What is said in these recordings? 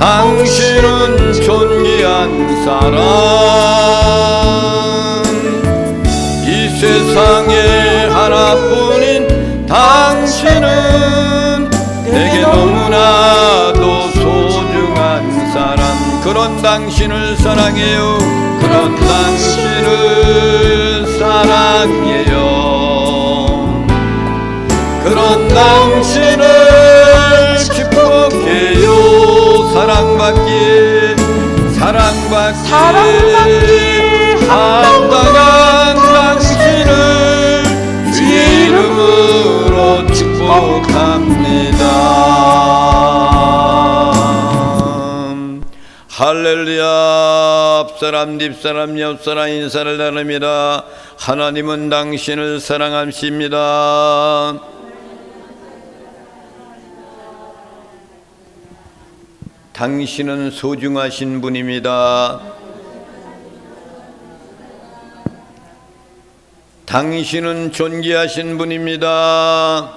당신은 존귀한 사람. 이 세상에 하나뿐인 당신은 내게 너무나도 소중한 사람. 그런 당신을 사랑해요. 그런 당신을 사랑해요. 그런 당신을 기뻐해요. 사랑받기에 합당한 당신을 주의 이름으로 축복합니다. 할렐루야. 앞사람 뒷사람 옆사람 인사를 나눕니다. 하나님은 당신을 사랑하십니다. 당신은 소중하신 분입니다. 당신은 존귀하신 분입니다.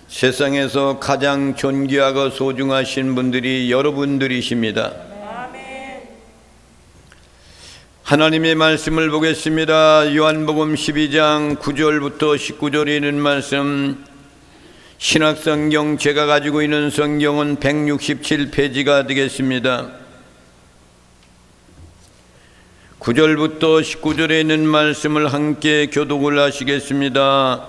세상에서 가장 존귀하고 소중하신 분들이 여러분들이십니다. 하나님의 말씀을 보겠습니다. 요한복음 12장 9절부터 19절에 있는 말씀, 신학성경 제가 가지고 있는 성경은 167페이지가 되겠습니다. 9절부터 19절에 있는 말씀을 함께 교독을 하시겠습니다.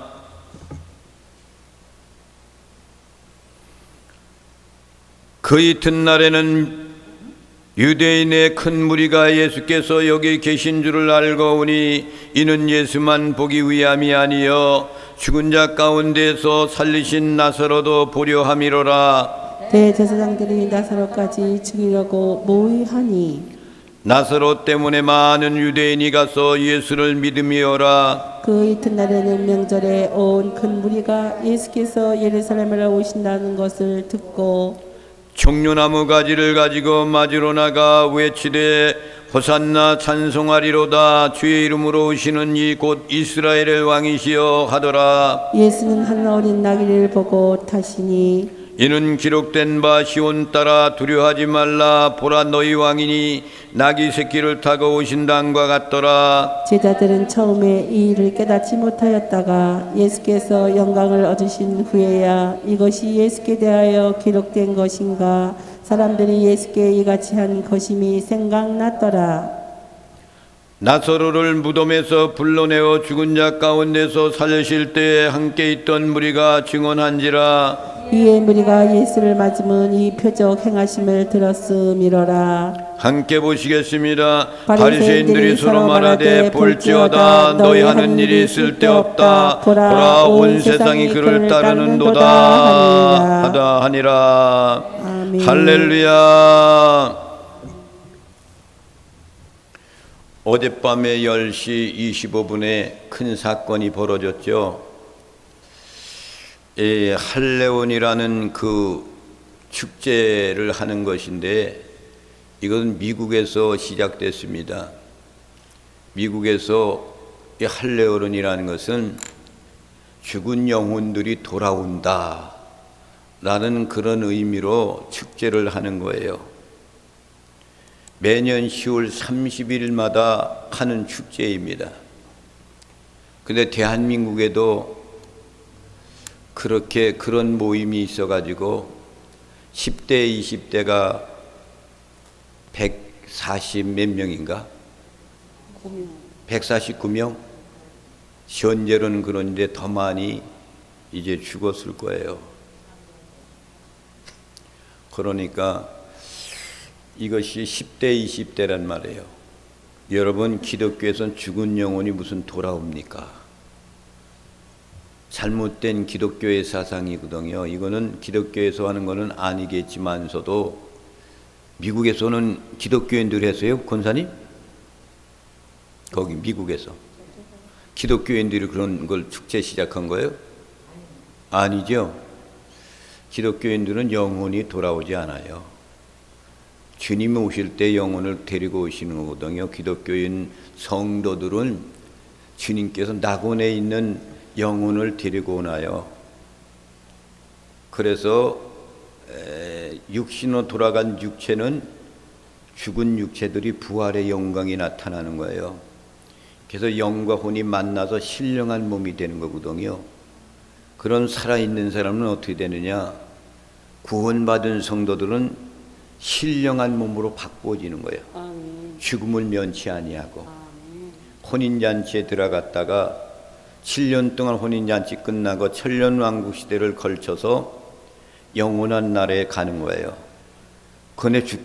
그 이튿날에는 유대인의 큰 무리가 예수께서 여기 계신 줄을 알고 오니 이는 예수만 보기 위함이 아니여 죽은 자 가운데서 살리신 나사로도 보려 함이로라. 대제사장들이 나사로까지 죽이려고 모의하니 나사로 때문에 많은 유대인이 가서 예수를 믿음이어라. 그 이튿날에는 명절에 온 큰 무리가 예수께서 예루살렘으로 오신다는 것을 듣고 종려나무 가지를 가지고 맞으러 나가 외치되 호산나 찬송하리로다. 주의 이름으로 오시는 이 곧 이스라엘의 왕이시여 하더라. 예수는 한 어린 나귀를 보고 타시니 이는 기록된 바 시온 따라 두려워하지 말라. 보라 너희 왕이니 나귀 새끼를 타고 오신다과 같더라. 제자들은 처음에 이 일을 깨닫지 못하였다가 예수께서 영광을 얻으신 후에야 이것이 예수께 대하여 기록된 것인가 사람들이 예수께 이같이 한 것임이 생각났더라. 나사로를 무덤에서 불러내어 죽은 자 가운데서 살리실 때에 함께 있던 무리가 증언한지라. 이에 무리가 예수를 맞으면 이 표적 행하심을 들었음이로라. 함께 보시겠습니다. 바리새인들이 서로 말하되 볼지어다 너희 하는 일이 쓸데없다. 보라 온 세상이 그를 따르는도다 하다 하니라. 아멘. 할렐루야. 어젯밤에 10시 25분에 큰 사건이 벌어졌죠. 할레온이라는 그 축제를 하는 것인데 이건 미국에서 시작됐습니다. 미국에서 이 할레온이라는 것은 죽은 영혼들이 돌아온다 라는 그런 의미로 축제를 하는 거예요. 매년 10월 30일마다 하는 축제입니다. 근데 대한민국에도 그렇게 그런 모임이 있어가지고 10대, 20대가 140 몇 명인가? 149명? 현재로는 그런데 더 많이 이제 죽었을 거예요. 그러니까 이것이 10대, 20대란 말이에요. 여러분, 기독교에서는 죽은 영혼이 무슨 돌아옵니까? 잘못된 기독교의 사상이거든요. 이거는 기독교에서 하는 거는 아니겠지만서도 미국에서는 기독교인들이 했어요, 권사님? 거기 미국에서 기독교인들이 그런 걸 축제 시작한 거예요? 아니죠. 기독교인들은 영혼이 돌아오지 않아요. 주님이 오실 때 영혼을 데리고 오시는 거거든요. 기독교인 성도들은 주님께서 낙원에 있는 영혼을 데리고 오나요. 그래서 육신으로 돌아간 육체는 죽은 육체들이 부활의 영광이 나타나는 거예요. 그래서 영과 혼이 만나서 신령한 몸이 되는 거거든요. 그런 살아있는 사람은 어떻게 되느냐? 구원받은 성도들은 신령한 몸으로 바꾸어지는 거예요. 아멘. 죽음을 면치 아니하고. 아멘. 혼인잔치에 들어갔다가 7년 동안 혼인잔치 끝나고 천년왕국 시대를 걸쳐서 영원한 나라에 가는 거예요.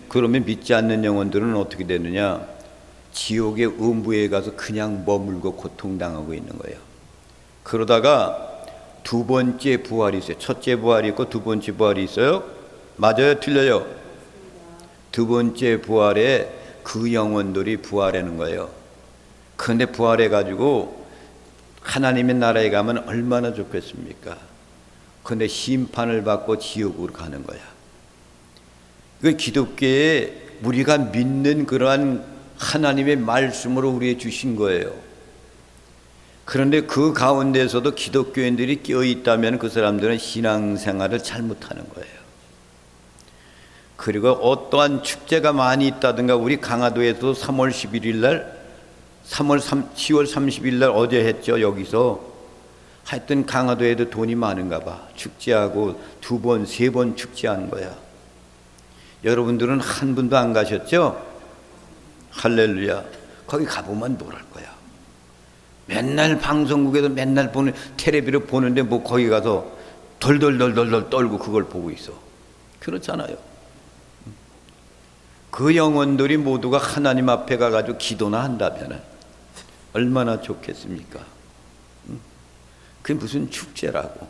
그러면 믿지 않는 영혼들은 어떻게 되느냐? 지옥의 음부에 가서 그냥 머물고 고통당하고 있는 거예요. 그러다가 두 번째 부활이 있어요. 첫째 부활이 있고 두 번째 부활이 있어요. 맞아요? 틀려요? 두 번째 부활에 그 영혼들이 부활하는 거예요. 그런데 부활해가지고 하나님의 나라에 가면 얼마나 좋겠습니까? 그런데 심판을 받고 지옥으로 가는 거야. 그 기독교에 우리가 믿는 그러한 하나님의 말씀으로 우리에게 주신 거예요. 그런데 그 가운데서도 기독교인들이 끼어있다면 그 사람들은 신앙생활을 잘못하는 거예요. 그리고 어떠한 축제가 많이 있다든가, 우리 강화도에서 3월 11일 날 10월 30일 날 어제 했죠. 여기서 하여튼 강화도에도 돈이 많은가 봐. 축제하고 2번 3번 축제하는 거야. 여러분들은 한 분도 안 가셨죠? 할렐루야. 거기 가보면 뭘 할 거야. 맨날 방송국에서 맨날 보는 텔레비를 보는데 뭐 거기 가서 덜덜덜덜 떨고 그걸 보고 있어. 그렇잖아요. 그 영혼들이 모두가 하나님 앞에 가가지고 기도나 한다면 얼마나 좋겠습니까? 그게 무슨 축제라고.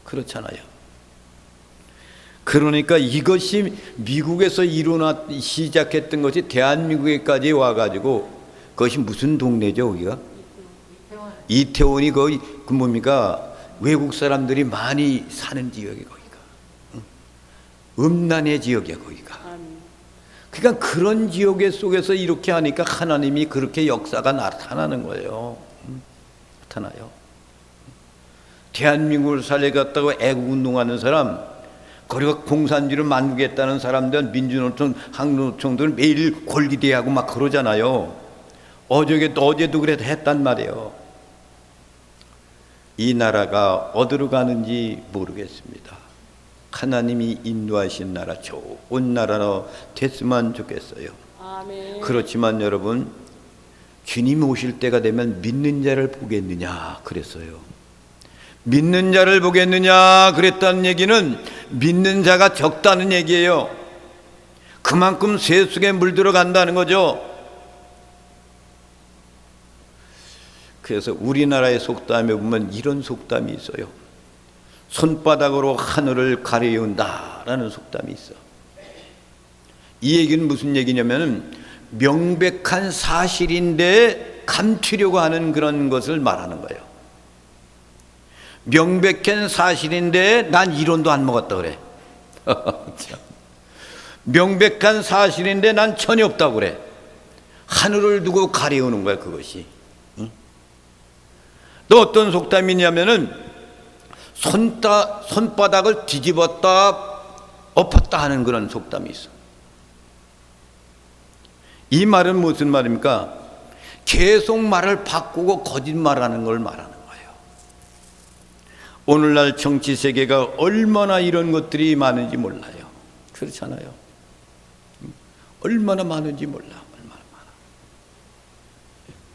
그렇잖아요. 그러니까 이것이 미국에서 시작했던 것이 대한민국에까지 와가지고, 그것이 무슨 동네죠, 거기가? 이태원이 거의 그 뭡니까? 외국 사람들이 많이 사는 지역이 거기가. 음란의 지역이야, 거기가. 그러니까 그런 지역의 속에서 이렇게 하니까 하나님이 그렇게 역사가 나타나는 거예요. 나타나요. 대한민국을 살려갔다고 애국운동하는 사람, 그리고 공산주의를 만들겠다는 사람들, 민주노총, 한국노총들 매일 골기대하고 막 그러잖아요. 어제도 그래도 했단 말이에요. 이 나라가 어디로 가는지 모르겠습니다. 하나님이 인도하신 나라, 좋은 나라로 됐으면 좋겠어요. 아멘. 그렇지만 여러분, 주님 오실 때가 되면 믿는 자를 보겠느냐 그랬어요. 믿는 자를 보겠느냐 그랬다는 얘기는 믿는 자가 적다는 얘기예요. 그만큼 쇠 속에 물들어 간다는 거죠. 그래서 우리나라의 속담에 보면 이런 속담이 있어요. 손바닥으로 하늘을 가리운다라는 속담이 있어. 이 얘기는 무슨 얘기냐면 명백한 사실인데 감추려고 하는 그런 것을 말하는 거예요. 명백한 사실인데 난 이론도 안 먹었다 그래. 명백한 사실인데 난 전혀 없다고 그래. 하늘을 두고 가리우는 거야, 그것이. 응? 또 어떤 속담이냐면은 손바닥을 뒤집었다 엎었다 하는 그런 속담이 있어. 이 말은 무슨 말입니까? 계속 말을 바꾸고 거짓말하는 걸 말하는 거예요. 오늘날 정치 세계가 얼마나 이런 것들이 많은지 몰라요. 그렇잖아요. 얼마나 많은지 몰라. 얼마나 많아.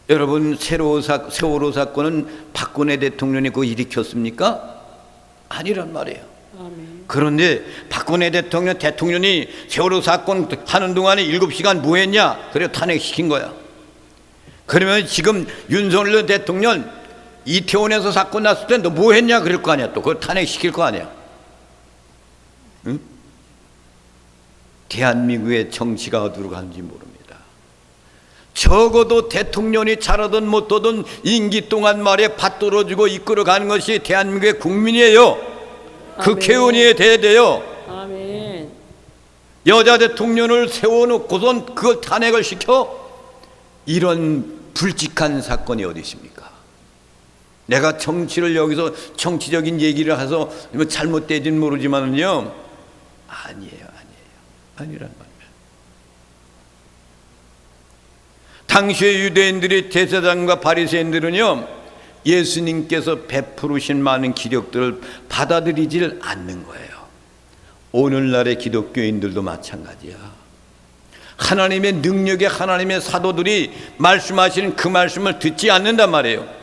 여러분, 세월호 사건은 박근혜 대통령이 그거 일으켰습니까? 아니란 말이에요. 아멘. 그런데 박근혜 대통령이 세월호 사건 하는 동안에 7시간 뭐 했냐? 그래 탄핵시킨 거야. 그러면 지금 윤석열 대통령 이태원에서 사건 났을 때 너 뭐 했냐? 그럴 거 아니야. 또 그걸 탄핵시킬 거 아니야. 응? 대한민국의 정치가 어디로 가는지 모릅니다. 적어도 대통령이 잘하든 못하든 임기 동안 말에 받들어주고 이끌어가는 것이 대한민국의 국민이에요. 국회의원이 돼야 돼요. 아멘. 여자 대통령을 세워놓고선 그걸 탄핵을 시켜? 이런 불직한 사건이 어디 있습니까? 내가 정치를 여기서 정치적인 얘기를 해서 뭐 잘못되진 모르지만은요, 아니란 말이에요. 당시의 유대인들이 제사장과 바리새인들은요, 예수님께서 베푸르신 많은 기력들을 받아들이질 않는 거예요. 오늘날의 기독교인들도 마찬가지야. 하나님의 능력에 하나님의 사도들이 말씀하시는 그 말씀을 듣지 않는단 말이에요.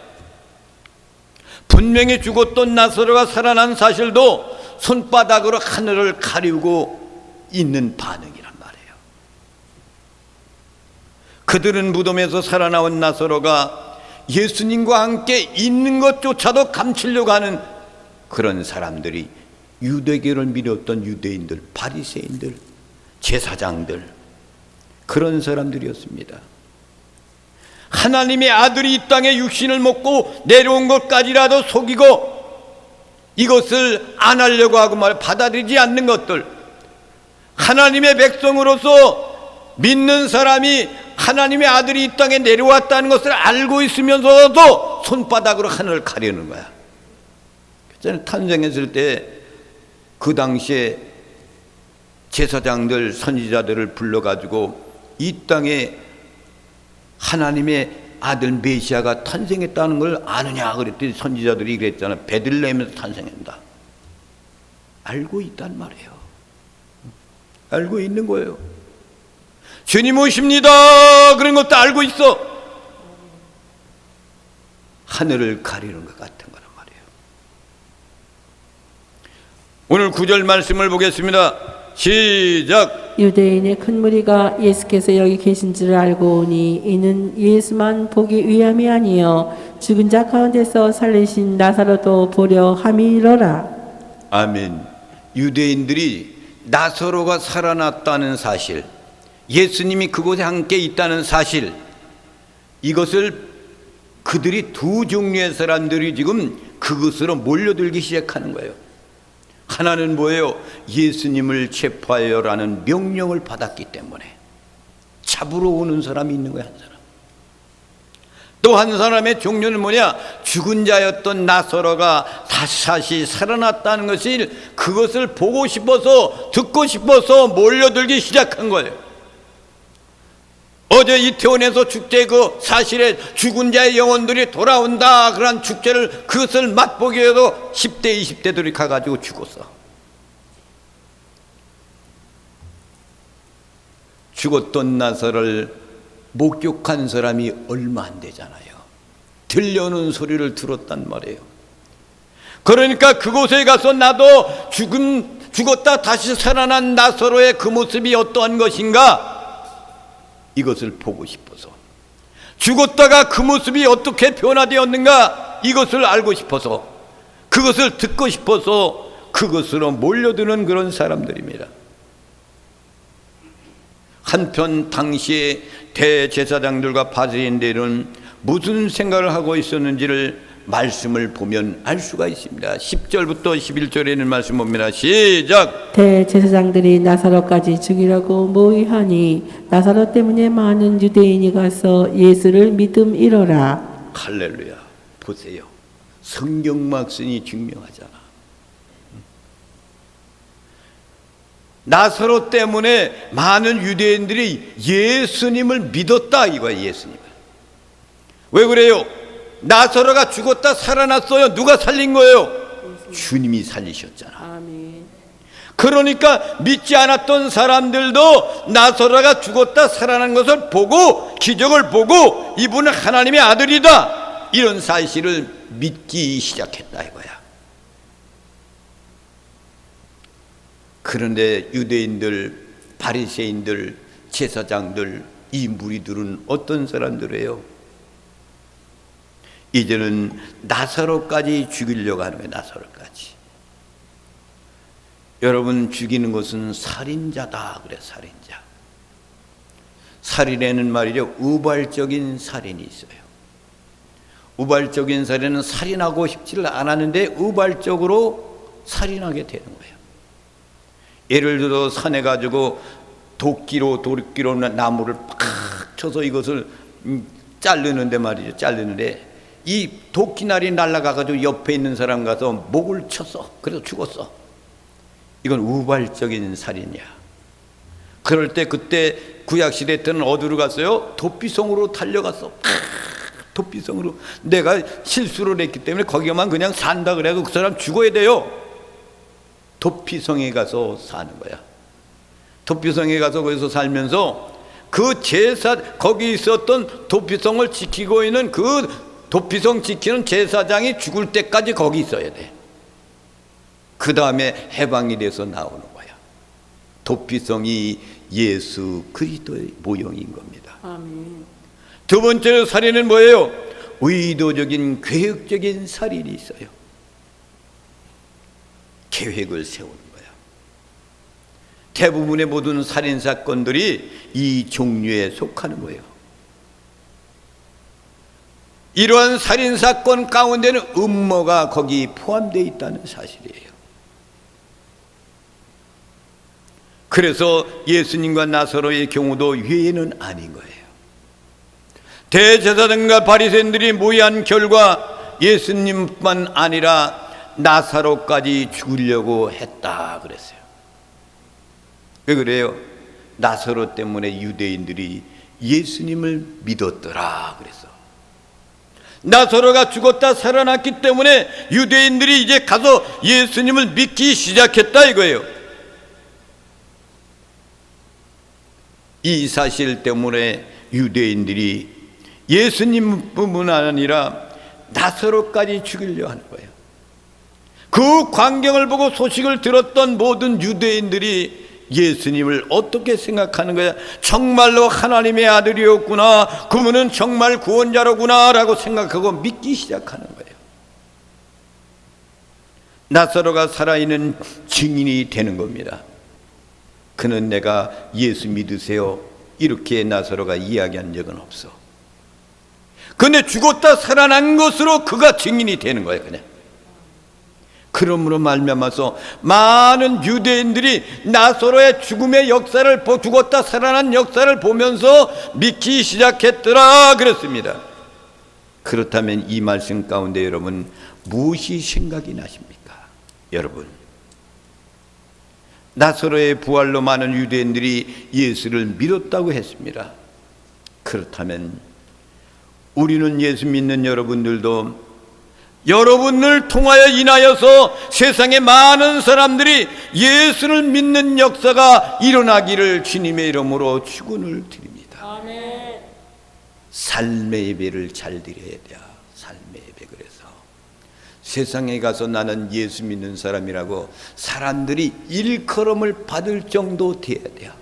분명히 죽었던 나사로가 살아난 사실도 손바닥으로 하늘을 가리우고 있는 반응이란 말이에요. 그들은 무덤에서 살아나온 나사로가 예수님과 함께 있는 것조차도 감추려고 하는 그런 사람들이 유대교를 믿었던 유대인들, 바리새인들, 제사장들, 그런 사람들이었습니다. 하나님의 아들이 이 땅에 육신을 먹고 내려온 것까지라도 속이고 이것을 안 하려고 하고 받아들이지 않는 것들, 하나님의 백성으로서 믿는 사람이 하나님의 아들이 이 땅에 내려왔다는 것을 알고 있으면서도 손바닥으로 하늘을 가려는 거야. 저는 탄생했을 때 그 당시에 제사장들, 선지자들을 불러가지고 이 땅에 하나님의 아들 메시아가 탄생했다는 걸 아느냐 그랬더니 선지자들이 그랬잖아. 베들레헴에서 탄생한다. 알고 있단 말이에요. 알고 있는 거예요. 주님 오십니다 그런 것도 알고 있어. 하늘을 가리는 것 같은 거란 말이에요. 오늘 9절 말씀을 보겠습니다. 시작. 유대인의 큰 무리가 예수께서 여기 계신 줄 알고 오니 이는 예수만 보기 위함이 아니요 죽은 자 가운데서 살리신 나사로도 보려 함이로라. 아멘. 유대인들이 나사로가 살아났다는 사실, 예수님이 그곳에 함께 있다는 사실, 이것을 그들이 두 종류의 사람들이 지금 그것으로 몰려들기 시작하는 거예요. 하나는 뭐예요? 예수님을 체포하여라는 명령을 받았기 때문에 잡으러 오는 사람이 있는 거예요. 한 사람. 또 한 사람의 종류는 뭐냐? 죽은 자였던 나사로가 다시 살아났다는 것을, 그것을 보고 싶어서, 듣고 싶어서 몰려들기 시작한 거예요. 어제 이태원에서 축제 그 사실에 죽은 자의 영혼들이 돌아온다 그런 축제를, 그것을 맛보기 위해서 10대 20대들이 가가지고 죽었어. 죽었던 나사로를 목격한 사람이 얼마 안 되잖아요. 들려오는 소리를 들었단 말이에요. 그러니까 그곳에 가서 나도 죽었다 다시 살아난 나사로의 그 모습이 어떠한 것인가, 이것을 보고 싶어서, 죽었다가 그 모습이 어떻게 변화되었는가, 이것을 알고 싶어서, 그것을 듣고 싶어서 그것으로 몰려드는 그런 사람들입니다. 한편 당시에 대제사장들과 바리새인들은 무슨 생각을 하고 있었는지를 말씀을 보면 알 수가 있습니다. 10절부터 11절에 있는 말씀 봅니다. 시작. 대제사장들이 나사로까지 죽이라고 모의하니 나사로 때문에 많은 유대인이 가서 예수를 믿음이로라. 할렐루야. 보세요. 성경 말씀이 증명하잖아. 나사로 때문에 많은 유대인들이 예수님을 믿었다 이거야. 예수님을. 왜 그래요? 나사로가 죽었다 살아났어요. 누가 살린 거예요? 주님이 살리셨잖아. 아멘. 그러니까 믿지 않았던 사람들도 나사로가 죽었다 살아난 것을 보고, 기적을 보고, 이분은 하나님의 아들이다, 이런 사실을 믿기 시작했다 이거야. 그런데 유대인들, 바리새인들, 제사장들, 이 무리들은 어떤 사람들이에요? 이제는 나사로까지 죽이려고 하는 거예요. 나사로까지. 여러분, 죽이는 것은 살인자다 그래. 살인자. 살인에는 말이죠, 우발적인 살인이 있어요. 우발적인 살인은 살인하고 싶지를 않았는데 우발적으로 살인하게 되는 거예요. 예를 들어 산에 가지고 도끼로 나무를 팍 쳐서 이것을 자르는데 말이죠. 자르는데 이 도끼날이 날아가가지고 옆에 있는 사람 가서 목을 쳤어. 그래서 죽었어. 이건 우발적인 살인이야. 그럴 때 그때 구약시대 때는 어디로 갔어요? 도피성으로 달려갔어. 도피성으로. 내가 실수를 했기 때문에 거기만 그냥 산다 그래도 그 사람 죽어야 돼요. 도피성에 가서 사는 거야. 도피성에 가서 거기서 살면서 그 제사, 거기 있었던 도피성을 지키고 있는 그 도피성 지키는 제사장이 죽을 때까지 거기 있어야 돼. 그 다음에 해방이 돼서 나오는 거야. 도피성이 예수 그리스도의 모형인 겁니다. 아멘. 두 번째로 살인은 뭐예요? 의도적인 계획적인 살인이 있어요. 계획을 세우는 거야. 대부분의 모든 살인 사건들이 이 종류에 속하는 거예요. 이러한 살인 사건 가운데는 음모가 거기 포함되어 있다는 사실이에요. 그래서 예수님과 나사로의 경우도 예외는 아닌 거예요. 대제사장과 바리새인들이 모의한 결과 예수님뿐만 아니라 나사로까지 죽이려고 했다 그랬어요. 왜 그래요? 나사로 때문에 유대인들이 예수님을 믿었더라 그랬어. 나사로가 죽었다 살아났기 때문에 유대인들이 이제 가서 예수님을 믿기 시작했다 이거예요. 이 사실 때문에 유대인들이 예수님뿐만 아니라 나사로까지 죽이려 하는 거예요. 그 광경을 보고 소식을 들었던 모든 유대인들이 예수님을 어떻게 생각하는 거야? 정말로 하나님의 아들이었구나, 그분은 정말 구원자로구나 라고 생각하고 믿기 시작하는 거예요. 나사로가 살아있는 증인이 되는 겁니다. 그는 내가 예수 믿으세요 이렇게 나사로가 이야기한 적은 없어. 근데 죽었다 살아난 것으로 그가 증인이 되는 거예요. 그냥 그러므로 말미암아서 많은 유대인들이 나사로의 죽음의 역사를, 죽었다 살아난 역사를 보면서 믿기 시작했더라 그랬습니다. 그렇다면 이 말씀 가운데 여러분 무엇이 생각이 나십니까? 여러분, 나사로의 부활로 많은 유대인들이 예수를 믿었다고 했습니다. 그렇다면 우리는 예수 믿는 여러분들도 여러분을 통하여 인하여서 세상의 많은 사람들이 예수를 믿는 역사가 일어나기를 주님의 이름으로 축원을 드립니다. 아멘. 삶의 예배를 잘 드려야 돼요. 삶의 예배. 그래서 세상에 가서 나는 예수 믿는 사람이라고 사람들이 일컬음을 받을 정도 돼야 돼요.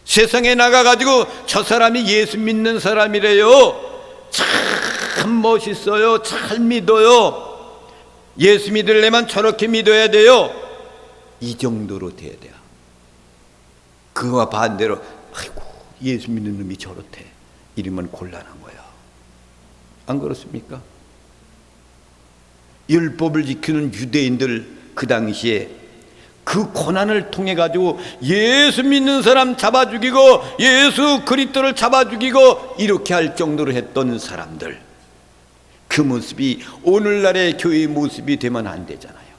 세상에 나가가지고 저 사람이 예수 믿는 사람이래요, 참 멋있어요, 잘 믿어요, 예수 믿으려면 저렇게 믿어야 돼요, 이 정도로 돼야 돼요. 그와 반대로 아이고 예수 믿는 놈이 저렇대 이러면 곤란한 거야. 안 그렇습니까? 율법을 지키는 유대인들 그 당시에 그 고난을 통해 가지고 예수 믿는 사람 잡아 죽이고 예수 그리스도를 잡아 죽이고 이렇게 할 정도로 했던 사람들, 그 모습이 오늘날의 교회의 모습이 되면 안 되잖아요.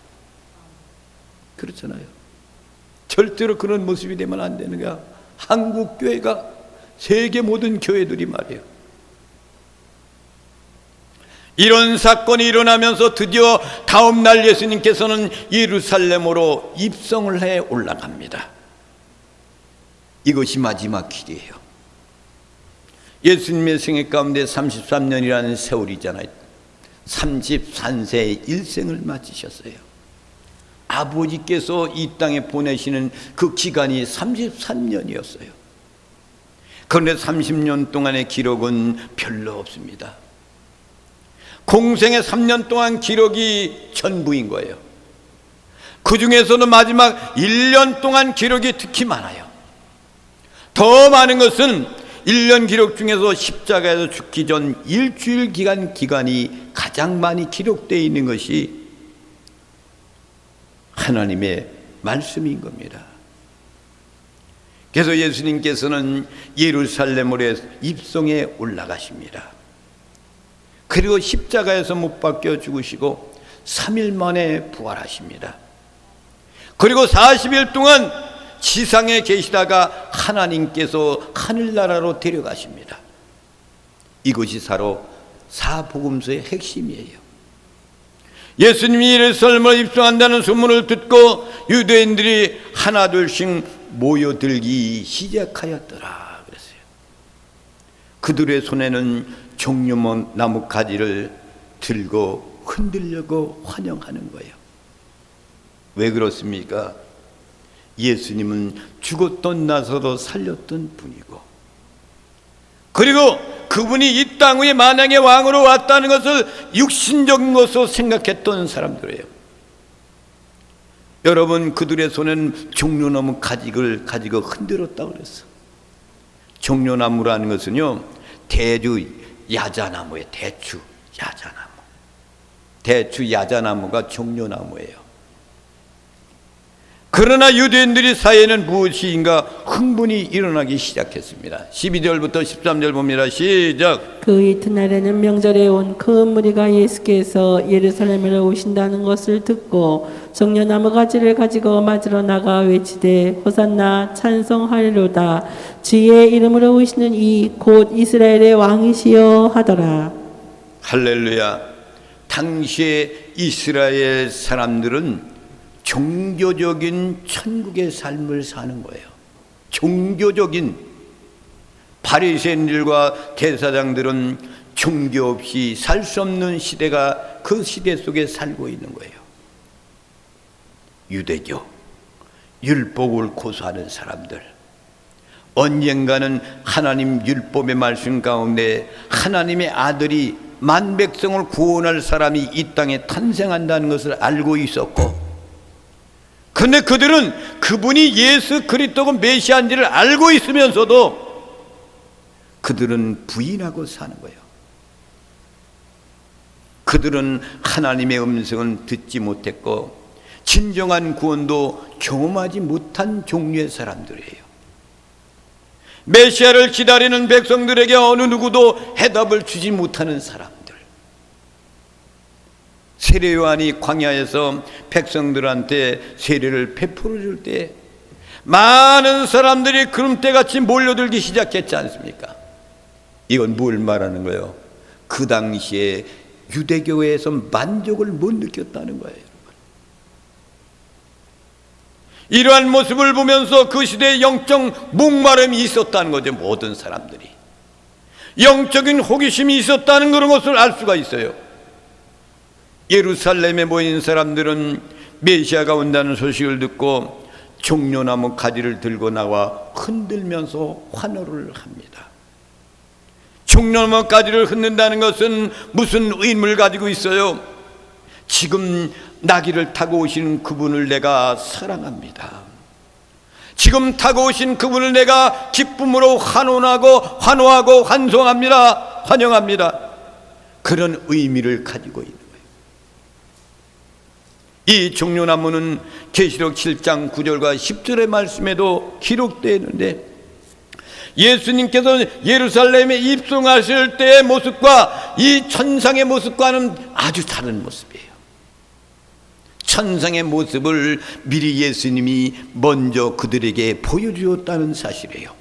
그렇잖아요. 절대로 그런 모습이 되면 안 되는 거야. 한국 교회가, 세계 모든 교회들이 말이에요. 이런 사건이 일어나면서 드디어 다음 날 예수님께서는 예루살렘으로 입성을 해 올라갑니다. 이것이 마지막 길이에요. 예수님의 생애 가운데 33년이라는 세월이잖아요. 33세의 일생을 마치셨어요. 아버지께서 이 땅에 보내시는 그 기간이 33년이었어요. 그런데 30년 동안의 기록은 별로 없습니다. 공생의 3년 동안 기록이 전부인 거예요. 그 중에서도 마지막 1년 동안 기록이 특히 많아요. 더 많은 것은 1년 기록 중에서 십자가에서 죽기 전 일주일 기간이 가장 많이 기록되어 있는 것이 하나님의 말씀인 겁니다. 그래서 예수님께서는 예루살렘으로 입성에 올라가십니다. 그리고 십자가에서 못 박혀 죽으시고 3일 만에 부활하십니다. 그리고 40일 동안 지상에 계시다가 하나님께서 하늘나라로 데려가십니다. 이것이 바로 사복음서의 핵심이에요. 예수님이 예루살렘을 입성한다는 소문을 듣고 유대인들이 하나둘씩 모여들기 시작하였더라 그랬어요. 그들의 손에는 종려나무 가지를 들고 흔들려고 환영하는 거예요. 왜 그렇습니까? 예수님은 죽었던 나서도 살렸던 분이고, 그리고 그분이 이 땅 위에 만왕의 왕으로 왔다는 것을 육신적인 것으로 생각했던 사람들이에요. 여러분, 그들의 손에는 종려나무 가지를 가지고 흔들었다고 그랬어. 종려나무라는 것은요, 대주 야자나무예요. 대추 야자나무. 대추 야자나무가 종려나무예요. 그러나 유대인들이 사이에는 무엇인가 흥분이 일어나기 시작했습니다. 12절부터 13절 봅니다. 시작. 그 이튿날에는 명절에 온 그 무리가 예수께서 예루살렘으로 오신다는 것을 듣고 종려나무 가지를 가지고 맞으러 나가 외치되 호산나 찬송하리로다. 주의 이름으로 오시는 이 곧 이스라엘의 왕이시여 하더라. 할렐루야. 당시에 이스라엘 사람들은 종교적인 천국의 삶을 사는 거예요. 종교적인. 바리새인들과 대사장들은 종교 없이 살 수 없는 시대가 그 시대 속에 살고 있는 거예요. 유대교, 율법을 고수하는 사람들, 언젠가는 하나님 율법의 말씀 가운데 하나님의 아들이 만 백성을 구원할 사람이 이 땅에 탄생한다는 것을 알고 있었고, 그런데 그들은 그분이 예수 그리스도가 메시아인지를 알고 있으면서도 그들은 부인하고 사는 거예요. 그들은 하나님의 음성은 듣지 못했고 진정한 구원도 경험하지 못한 종류의 사람들이에요. 메시아를 기다리는 백성들에게 어느 누구도 해답을 주지 못하는 사람들. 세례 요한이 광야에서 백성들한테 세례를 베풀어 줄 때 많은 사람들이 구름대같이 몰려들기 시작했지 않습니까? 이건 뭘 말하는 거예요? 그 당시에 유대교회에서 만족을 못 느꼈다는 거예요. 이러한 모습을 보면서 그 시대에 영적 목마름이 있었다는 거죠. 모든 사람들이 영적인 호기심이 있었다는 그런 것을 알 수가 있어요. 예루살렘에 모인 사람들은 메시아가 온다는 소식을 듣고 종려나무 가지를 들고 나와 흔들면서 환호를 합니다. 종려나무 가지를 흔든다는 것은 무슨 의미를 가지고 있어요? 지금 나귀를 타고 오신 그분을 내가 사랑합니다. 지금 타고 오신 그분을 내가 기쁨으로 환호하고 환송합니다. 환영합니다. 그런 의미를 가지고 있는 이 종려나무는 계시록 7장 9절과 10절의 말씀에도 기록되어 있는데, 예수님께서 예루살렘에 입성하실 때의 모습과 이 천상의 모습과는 아주 다른 모습이에요. 천상의 모습을 미리 예수님이 먼저 그들에게 보여주었다는 사실이에요.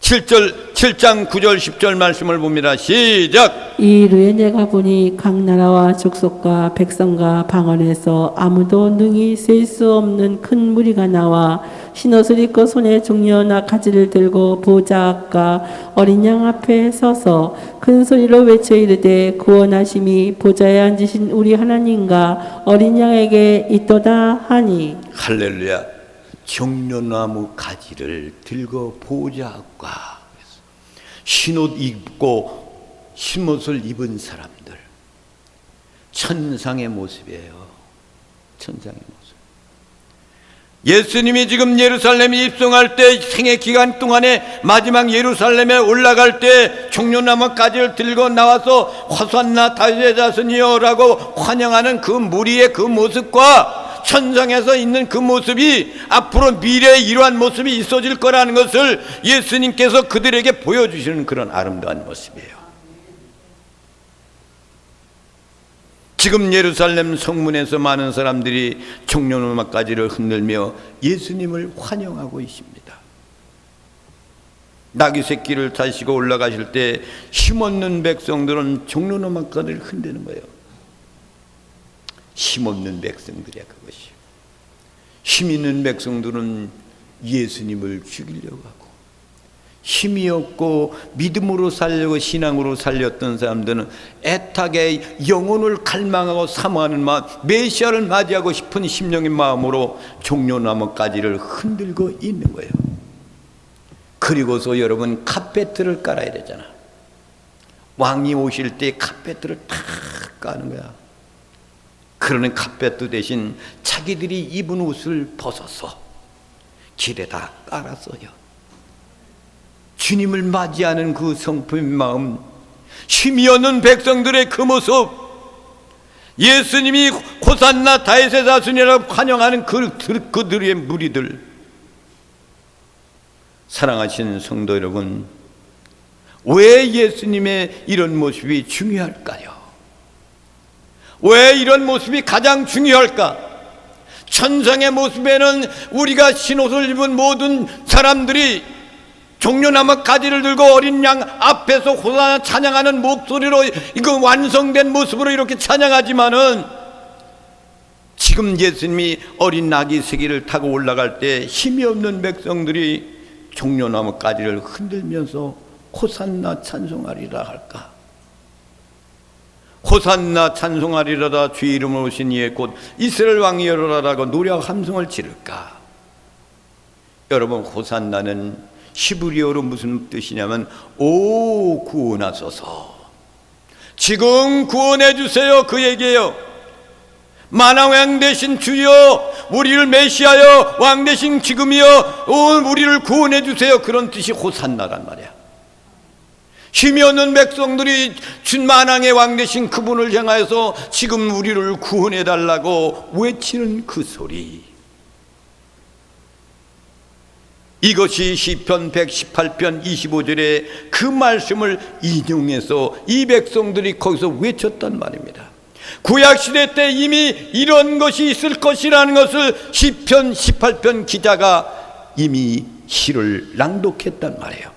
7장 9절 10절 말씀을 봅니다. 시작. 이 이르에 내가 보니 각 나라와 족속과 백성과 방언에서 아무도 능히 셀 수 없는 큰 무리가 나와 흰옷을 입고 손에 종려나 가지를 들고 보좌 앞과 어린 양 앞에 서서 큰 소리로 외쳐 이르되 구원하심이 보좌에 앉으신 우리 하나님과 어린 양에게 있도다 하니. 할렐루야. 종려나무 가지를 들고 보좌 앞과 흰옷 입고 흰옷을 입은 사람들, 천상의 모습이에요. 천상의 모습. 예수님이 지금 예루살렘에 입성할 때 생애 기간 동안에 마지막 예루살렘에 올라갈 때 종려나무 가지를 들고 나와서 호산나 다윗의 자손이여 라고 환영하는 그 무리의 그 모습과 천상에서 있는 그 모습이 앞으로 미래에 이러한 모습이 있어질 거라는 것을 예수님께서 그들에게 보여주시는 그런 아름다운 모습이에요. 지금 예루살렘 성문에서 많은 사람들이 종려노막가지를 흔들며 예수님을 환영하고 있습니다. 나귀 새끼를 타시고 올라가실 때 힘없는 백성들은 종려노막가지를 흔드는 거예요. 힘없는 백성들이야 그것이. 힘 있는 백성들은 예수님을 죽이려고 하고, 힘이 없고 믿음으로 살려고 신앙으로 살렸던 사람들은 애타게 영혼을 갈망하고 사모하는 마음, 메시아를 맞이하고 싶은 심령의 마음으로 종려나무가지를 흔들고 있는 거예요. 그리고서 여러분, 카페트를 깔아야 되잖아. 왕이 오실 때 카페트를 탁 까는 거야. 그러는 카페트 대신 자기들이 입은 옷을 벗어서 길에다 깔았어요. 주님을 맞이하는 그 성품의 마음, 힘이 없는 백성들의 그 모습, 예수님이 호산나 다윗의 자손이라고 환영하는 그들의 무리들. 사랑하시는 성도 여러분, 왜 예수님의 이런 모습이 중요할까요? 왜 이런 모습이 가장 중요할까? 천상의 모습에는 우리가 신옷을 입은 모든 사람들이 종려나무 가지를 들고 어린 양 앞에서 호산나 찬양하는 목소리로 이거 완성된 모습으로 이렇게 찬양하지만은, 지금 예수님이 어린 나귀 새끼를 타고 올라갈 때 힘이 없는 백성들이 종려나무 가지를 흔들면서 호산나 찬송하리라 할까? 호산나 찬송하리라다 주의 이름으로 오신 이의 곧 이스라엘 왕이여라라고 노래와 함성을 지를까? 여러분, 호산나는 히브리어로 무슨 뜻이냐면 오 구원하소서, 지금 구원해 주세요, 그 얘기예요. 만왕 되신 주여, 우리를 메시아여, 왕 되신 지금이여, 우리를 구원해 주세요, 그런 뜻이 호산나란 말이야. 힘이 없는 백성들이 준 만왕의 왕 되신 그분을 향하여서 지금 우리를 구원해 달라고 외치는 그 소리, 이것이 시편 118편 25절에 그 말씀을 인용해서 이 백성들이 거기서 외쳤단 말입니다. 구약시대 때 이미 이런 것이 있을 것이라는 것을 시편 18편 기자가 이미 시를 낭독했단 말이에요.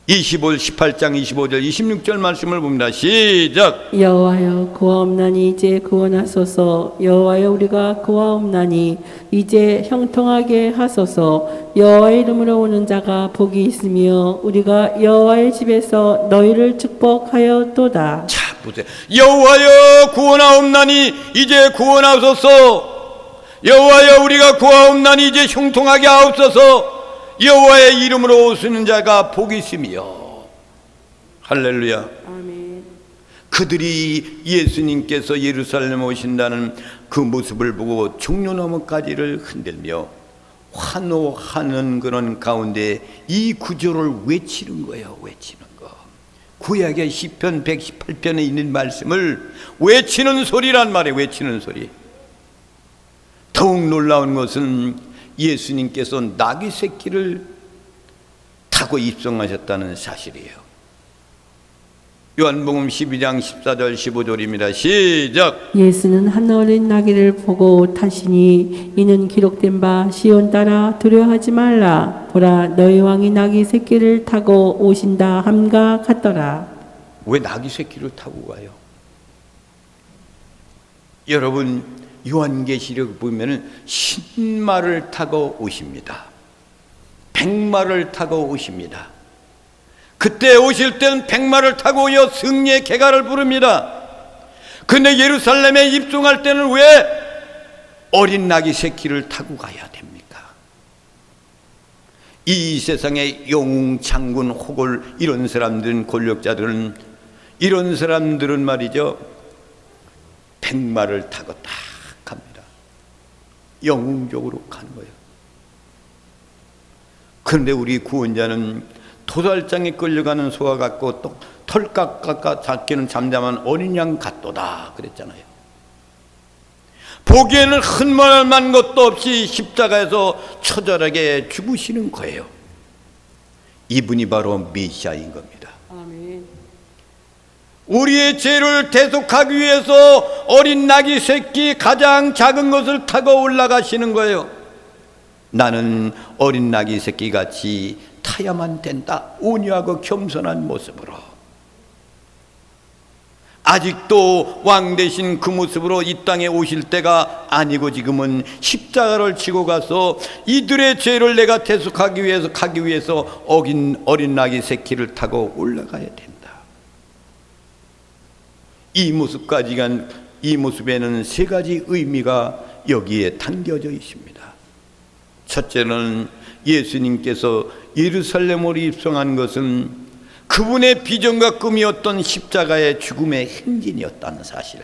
18장 25절 26절 말씀을 봅니다. 시작. 여호와여 구하옵나니 이제 구원하소서. 여호와여 우리가 구하옵나니 이제 형통하게 하소서. 여호와의 이름으로 오는 자가 복이 있으며 우리가 여호와의 집에서 너희를 축복하였도다. 자 보세요. 여호와여 구원하옵나니 이제 구원하소서. 여호와여 우리가 구하옵나니 이제 형통하게 하옵소서. 여호와의 이름으로 오시는 자가 복이 있으며. 할렐루야. 아멘. 그들이 예수님께서 예루살렘에 오신다는 그 모습을 보고 종려나무가지를 흔들며 환호하는 그런 가운데 이 구절을 외치는 거예요. 외치는 거. 구약의 시편 118편에 있는 말씀을 외치는 소리란 말이에요. 외치는 소리. 더욱 놀라운 것은 예수님께서 나귀 새끼를 타고 입성하셨다는 사실이에요. 요한복음 12장 14절 15절입니다. 시작. 예수는 한 어린 나귀를 보고 타시니 이는 기록된 바 시온 따라 두려워하지 말라. 보라 너희 왕이 나귀 새끼를 타고 오신다 함과 같더라. 왜 나귀 새끼를 타고 가요? 여러분, 요한계시록 보면은 신마를 타고 오십니다. 백마를 타고 오십니다. 그때 오실 때는 백마를 타고 오여 승리의 개가를 부릅니다. 근데 예루살렘에 입성할 때는 왜 어린 나귀 새끼를 타고 가야 됩니까? 이 세상에 영웅, 장군, 호골 이런 사람들은, 권력자들은, 이런 사람들은 말이죠, 백마를 타고 딱 갑니다. 영웅적으로 가는 거예요. 그런데 우리 구원자는 도살장에 끌려가는 소와 같고 또 털깎아 잡기는 잠잠한 어린 양 같도다 그랬잖아요. 보기에는 흔말만 것도 없이 십자가에서 처절하게 죽으시는 거예요. 이분이 바로 메시아인 겁니다. 아멘. 우리의 죄를 대속하기 위해서 어린 나귀 새끼 가장 작은 것을 타고 올라가시는 거예요. 나는 어린 나귀 새끼 같이 타야만 된다. 온유하고 겸손한 모습으로. 아직도 왕 대신 그 모습으로 이 땅에 오실 때가 아니고 지금은 십자가를 지고 가서 이들의 죄를 내가 대속하기 위해서 가기 위해서 어린 나귀 새끼를 타고 올라가야 된다. 이 모습에는 세 가지 의미가 여기에 담겨져 있습니다. 첫째는 예수님께서 예루살렘으로 입성한 것은 그분의 비전과 꿈이었던 십자가의 죽음의 행진이었다는 사실.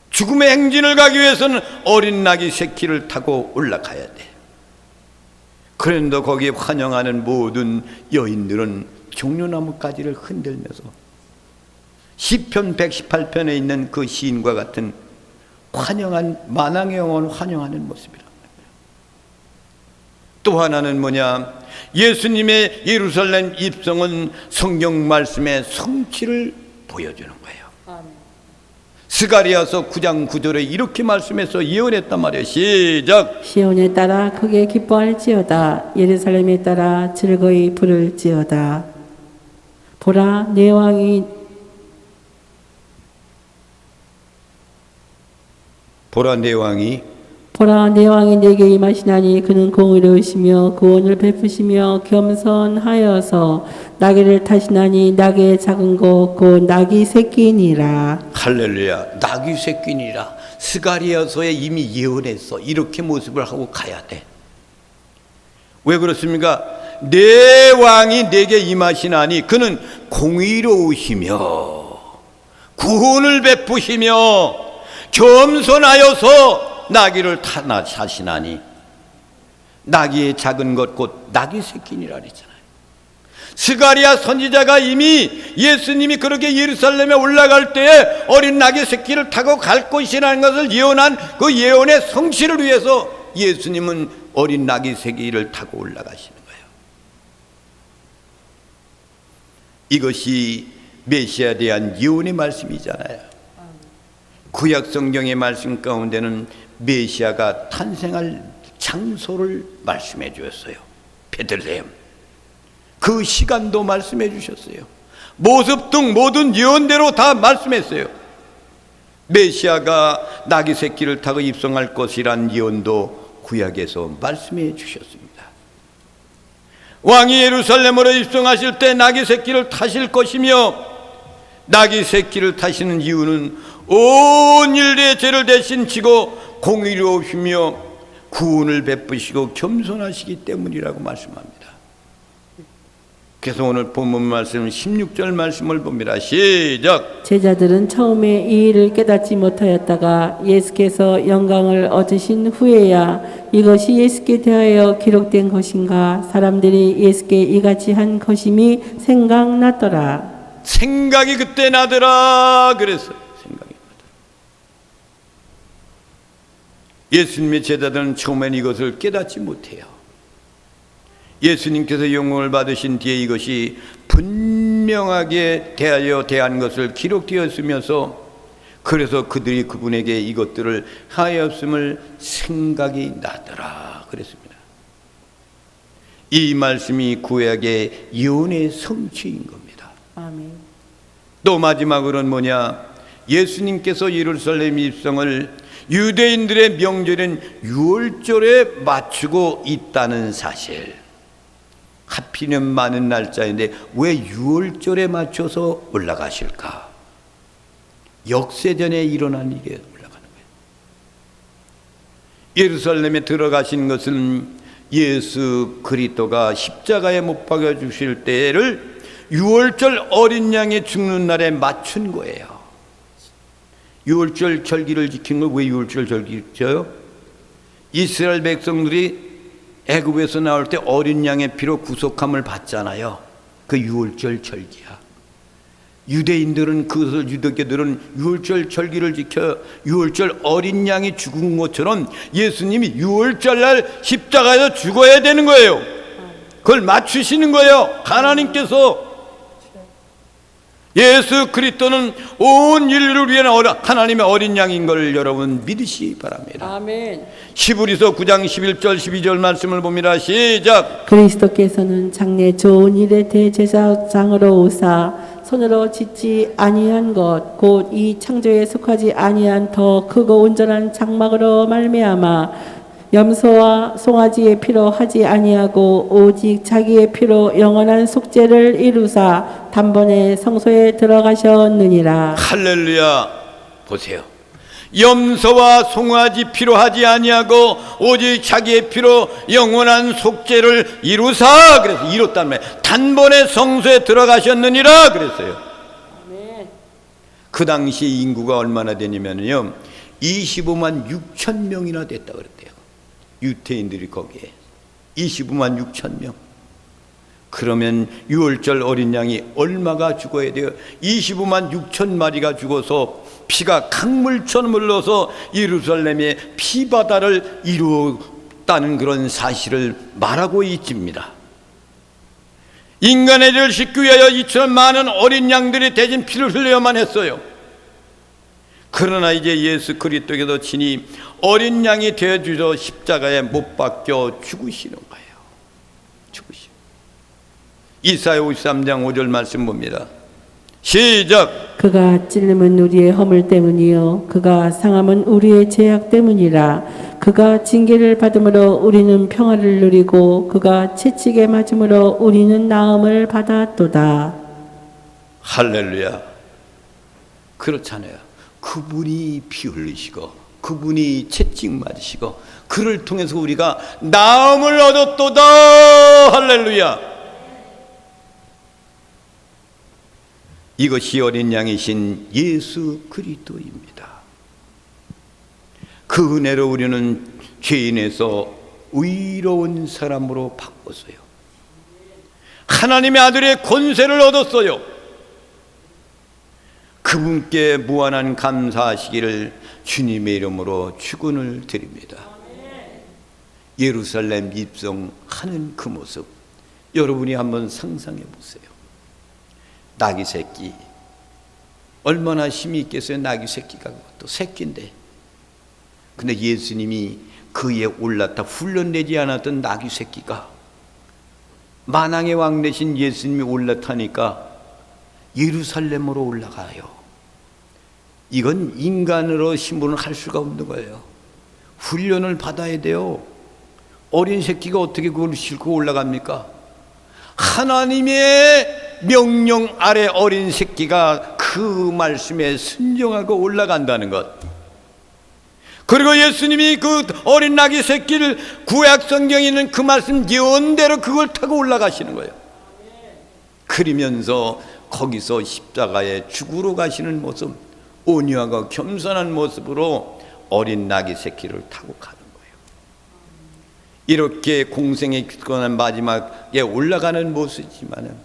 죽음의 행진을 가기 위해서는 어린 나귀 새끼를 타고 올라가야 돼. 그런데 거기에 환영하는 모든 여인들은 종려나무 가지를 흔들면서 시편 118편에 있는 그 시인과 같은 환영한 만왕의 영혼 환영하는 모습이란 말이에요. 또 하나는 뭐냐? 예수님의 예루살렘 입성은 성경 말씀의 성취를 보여주는 거예요. 아멘. 스가랴서 9장 9절에 이렇게 말씀해서 예언했단 말이에요. 시작. 시온에 따라 크게 기뻐할지어다. 예루살렘에 따라 즐거이 부를지어다. 보라 내 왕이 내게 임하시나니 그는 공의로우시며 구원을 베푸시며 겸손하여서 나귀를 타시나니 나귀의 작은 것 곧 나귀 새끼니라. 할렐루야. 나귀 새끼니라. 스가랴서에 이미 예언했어. 이렇게 모습을 하고 가야 돼. 왜 그렇습니까? 내 왕이 내게 임하시나니 그는 공의로우시며 구원을 베푸시며 겸손하여서 나귀를 타시나니 나귀의 작은 것 곧 나귀 새끼니라 그랬잖아요. 스가랴 선지자가 이미 예수님이 그렇게 예루살렘에 올라갈 때에 어린 나귀 새끼를 타고 갈 것이라는 것을 예언한 그 예언의 성취를 위해서 예수님은 어린 나귀 새끼를 타고 올라가시는 거예요. 이것이 메시아에 대한 예언의 말씀이잖아요. 구약 성경의 말씀 가운데는 메시아가 탄생할 장소를 말씀해 주셨어요. 베들레헴. 그 시간도 말씀해 주셨어요. 모습 등 모든 예언대로 다 말씀했어요. 메시아가 나귀 새끼를 타고 입성할 것이란 예언도 구약에서 말씀해 주셨습니다. 왕이 예루살렘으로 입성하실 때 나귀 새끼를 타실 것이며 나귀 새끼를 타시는 이유는 온 인류의 죄를 대신 지고 공의로우시며 구원을 베푸시고 겸손하시기 때문이라고 말씀합니다. 그래서 오늘 본문 말씀 16절 말씀을 봅니다. 시작. 제자들은 처음에 이 일을 깨닫지 못하였다가 예수께서 영광을 얻으신 후에야 이것이 예수께 대하여 기록된 것인가 사람들이 예수께 이같이 한 것임이 생각났더라. 생각이 그때 나더라 그랬어요. 생각이 나더라. 예수님의 제자들은 처음엔 이것을 깨닫지 못해요. 예수님께서 영광을 받으신 뒤에 이것이 분명하게 대한 것을 기록되었으면서 그래서 그들이 그분에게 이것들을 하였음을 생각이 나더라 그랬습니다. 이 말씀이 구약의 예언의 성취인 겁니다. 아멘. 또 마지막으로는 뭐냐? 예수님께서 예루살렘 입성을 유대인들의 명절인 유월절에 맞추고 있다는 사실. 하필이면 많은 날짜인데 왜 유월절에 맞춰서 올라가실까? 역세전에 일어난 일에 올라가는 거예요. 예루살렘에 들어가신 것은 예수 그리스도가 십자가에 못 박아 주실 때를 유월절 어린 양이 죽는 날에 맞춘 거예요. 유월절 절기를 지킨 걸 왜 유월절 절기를 지켜요? 이스라엘 백성들이 애굽에서 나올 때 어린 양의 피로 구속함을 받잖아요. 그 유월절 절기야. 유대인들은 그것을 유대교들은 유월절 절기를 지켜 유월절 어린 양이 죽은 것처럼 예수님이 유월절날 십자가에서 죽어야 되는 거예요. 그걸 맞추시는 거예요. 하나님께서. 예수 그리스도는 온 인류를 위한 하나님의 어린 양인 걸 여러분 믿으시기 바랍니다. 아멘. 히브리서 9장 11절 12절 말씀을 봅니다. 시작. 그리스도께서는 장래 좋은 일의 대제사장으로 오사 손으로 짓지 아니한 것 곧 이 창조에 속하지 아니한 더 크고 온전한 장막으로 말미암아 염소와 송아지의 피로 하지 아니하고 오직 자기의 피로 영원한 속죄를 이루사 단번에 성소에 들어가셨느니라. 할렐루야. 보세요. 염소와 송아지 피로 하지 아니하고 오직 자기의 피로 영원한 속죄를 이루사. 그래서 이뤘다는 말. 단번에 성소에 들어가셨느니라 그랬어요. 그 당시 인구가 얼마나 되냐면요 25만 6천 명이나 됐다 그랬대요. 유태인들이 거기에 25만 6천 명. 그러면 유월절 어린 양이 얼마가 죽어야 돼요? 25만 6천 마리가 죽어서 피가 강물처럼 흘러서 예루살렘의 피바다를 이루었다는 그런 사실을 말하고 있습니다. 인간의 죄를 씻기 위하여 이처럼 많은 어린 양들이 대신 피를 흘려야만 했어요. 그러나 이제 예수 그리스도께서 친히 어린 양이 되어주셔서 십자가에 못 박혀 죽으시는 거예요. 죽으시는. 이사야 53장 5절 말씀 봅니다. 시작. 그가 찔림은 우리의 허물 때문이요 그가 상함은 우리의 죄악 때문이라. 그가 징계를 받음으로 우리는 평화를 누리고 그가 채찍에 맞음으로 우리는 나음을 받았도다. 할렐루야. 그렇잖아요. 그분이 피 흘리시고 그분이 채찍 맞으시고 그를 통해서 우리가 나음을 얻었도다. 할렐루야. 이것이 어린 양이신 예수 그리스도입니다. 그 은혜로 우리는 죄인에서 의로운 사람으로 바꿨어요. 하나님의 아들의 권세를 얻었어요. 그분께 무한한 감사하시기를 주님의 이름으로 축원을 드립니다. 예루살렘 입성하는 그 모습 여러분이 한번 상상해 보세요. 나귀 새끼 얼마나 힘이 있겠어요. 나귀 새끼가 또 새끼인데 근데 예수님이 그에 올라타 훈련되지 않았던 나귀 새끼가 만왕의 왕 되신 예수님이 올라타니까 예루살렘으로 올라가요. 이건 인간으로 신분을 할 수가 없는 거예요. 훈련을 받아야 돼요. 어린 새끼가 어떻게 그걸 싣고 올라갑니까? 하나님의 명령 아래 어린 새끼가 그 말씀에 순종하고 올라간다는 것. 그리고 예수님이 그 어린 나귀 새끼를 구약 성경에 있는 그 말씀 예언대로 그걸 타고 올라가시는 거예요. 그러면서 거기서 십자가에 죽으러 가시는 모습, 온유하고 겸손한 모습으로 어린 나귀 새끼를 타고 가는 거예요. 이렇게 공생의 굳건한 마지막에 올라가는 모습이지만은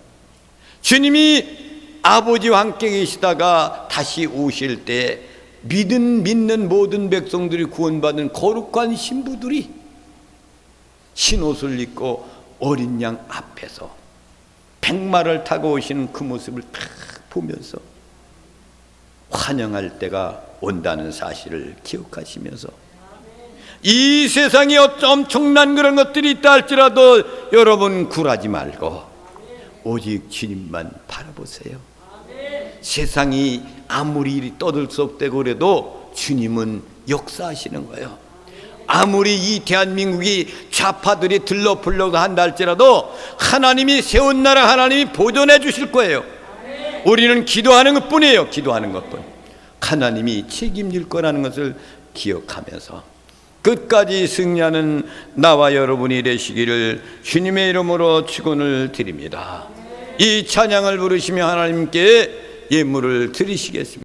주님이 아버지와 함께 계시다가 다시 오실 때 믿는 모든 백성들이 구원받은 거룩한 신부들이 흰옷을 입고 어린 양 앞에서 백마를 타고 오시는 그 모습을 딱 보면서 환영할 때가 온다는 사실을 기억하시면서 이 세상에 엄청난 그런 것들이 있다 할지라도 여러분 굴하지 말고 오직 주님만 바라보세요. 세상이 아무리 떠들썩대고 그래도 주님은 역사하시는 거예요. 아무리 이 대한민국이 좌파들이 들러풀려고 한다 할지라도 하나님이 세운 나라 하나님이 보존해 주실 거예요. 우리는 기도하는 것뿐이에요. 기도하는 것뿐. 하나님이 책임질 거라는 것을 기억하면서 끝까지 승리하는 나와 여러분이 되시기를 주님의 이름으로 축원을 드립니다. 이 찬양을 부르시며 하나님께 예물을 드리시겠습니다.